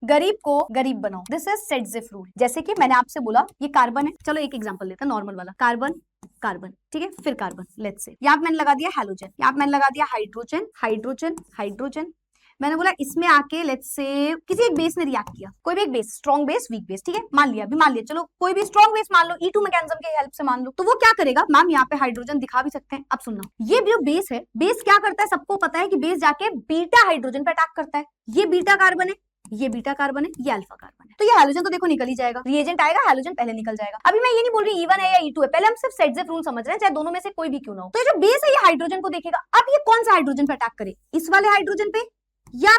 गरीब को गरीब बनाओ, दिस इज सेटजिफ रूल। जैसे कि मैंने आपसे बोला ये कार्बन है, चलो एक एग्जांपल लेते हैं नॉर्मल वाला, कार्बन कार्बन, ठीक है, फिर कार्बन, लेट्स से यहाँ पे मैंने लगा दिया हैलोजन, यहाँ पे मैंने लगा दिया हाइड्रोजन हाइड्रोजन हाइड्रोजन। मैंने बोला इसमें आके लेट्स से किसी एक बेस ने रिएक्ट किया, कोई भी एक base, strong base weak base, ठीक है, मान लिया, अभी मान लिया, चलो कोई भी स्ट्रॉन्ग बेस मान लो, E2 मैकेनिज्म के हेल्प से मान लो, तो वो क्या करेगा मैम, यहाँ पे हाइड्रोजन दिखा भी सकते हैं। अब सुनना, ये जो बेस है, बेस क्या करता है, सबको पता है कि बेस जाके बीटा हाइड्रोजन पे अटैक करता है। ये बीटा कार्बन है, ये बीटा कार्बन है, ये अल्फा कार्बन है, तो ये हाइड्रोजन तो देखो निकल ही जाएगा, रिएजेंट आएगा, हाइड्रोजन पहले निकल जाएगा। अभी मैं ये नहीं बोल रही E1 है या E2 है, पहले हम सिर्फ सेटजिफ रूल समझ रहे हैं, चाहे दोनों में से कोई भी क्यों ना हो। तो ये जो बेस है ये हाइड्रोजन को देखेगा, अब ये कौन सा हाइड्रोजन पे अटैक करे, इस वाले हाइड्रोजन पे या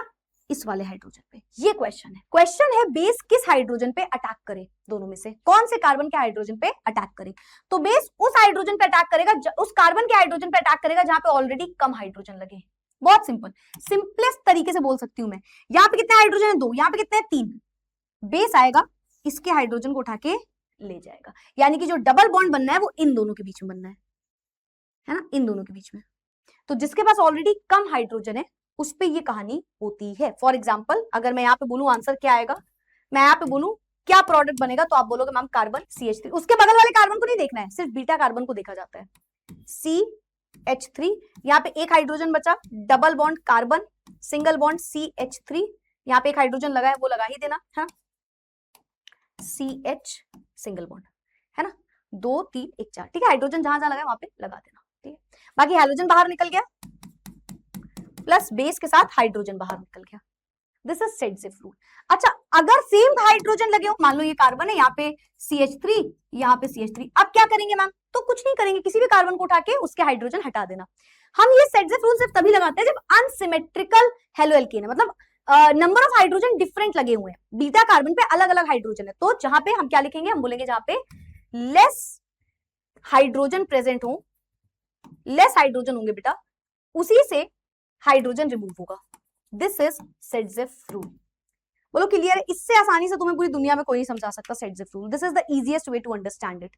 इस वाले हाइड्रोजन पे, ये क्वेश्चन है। क्वेश्चन है बेस किस हाइड्रोजन पे अटैक करे, दोनों में से कौन से कार्बन के हाइड्रोजन पे अटैक करे। तो बेस उस हाइड्रोजन पे अटैक करेगा, उस कार्बन के हाइड्रोजन पे अटैक करेगा जहां पे ऑलरेडी कम हाइड्रोजन लगे। बहुत सिंपल, सिंपलेस्ट तरीके से बोल सकती हूं मैं। यहाँ पे कितने हाइड्रोजन है, 2, यहाँ पे कितने हैं, 3। बेस आएगा, इसके हाइड्रोजन को उठा के ले जाएगा, यानी कि जो डबल बॉन्ड बनना है वो इन दोनों के बीच में बनना है ना, इन दोनों के बीच में। तो जिसके पास ऑलरेडी कम हाइड्रोजन है उस पे ये कहानी होती है। फॉर एग्जाम्पल अगर मैं यहाँ पे बोलूं आंसर क्या आएगा, मैं यहाँ पे बोलूं क्या प्रोडक्ट बनेगा, तो आप बोलोगे मैम कार्बन CH3, उसके बगल वाले कार्बन को नहीं देखना है, सिर्फ बीटा कार्बन को देखा जाता है, CH3। यहाँ पे एक हाइड्रोजन बचा, double bond carbon, single bond CH3, यहाँ पे एक हाइड्रोजन लगा है वो लगा ही देना है, CH सिंगल बॉन्ड, है ना, 2 3 1 4, ठीक है, हाइड्रोजन जहां जहां लगा है वहां पे लगा देना, ठीक है। बाकी हाइड्रोजन बाहर निकल गया, प्लस बेस के साथ हाइड्रोजन बाहर निकल गया, दिस इज सेटजिफ रूल। अच्छा अगर सेम हाइड्रोजन लगे हो, मान लो ये कार्बन है, यहाँ पे CH3, यहाँ पे CH3, अब क्या करेंगे मैम, तो कुछ नहीं करेंगे, किसी भी कार्बन को उठा के उसके हाइड्रोजन हटा देना। हम ये सेटजिफ रूल सिर्फ तभी लगाते हैं जब अनसिमेट्रिकल हेलोएल्केन है, मतलब नंबर ऑफ हाइड्रोजन डिफरेंट लगे हुए हैं, बीटा कार्बन पे अलग अलग हाइड्रोजन है, तो जहां पे हम क्या लिखेंगे, हम बोलेंगे जहां पे लेस हाइड्रोजन प्रेजेंट हो, लेस हाइड्रोजन होंगे बेटा, उसी से हाइड्रोजन रिमूव होगा, दिस इज सेटजिफ रूल। बोलो क्लियर है, इससे आसानी से तुम्हें पूरी दुनिया में कोई नहीं समझा सकता सेटजिफ rule, this is the easiest way to understand it.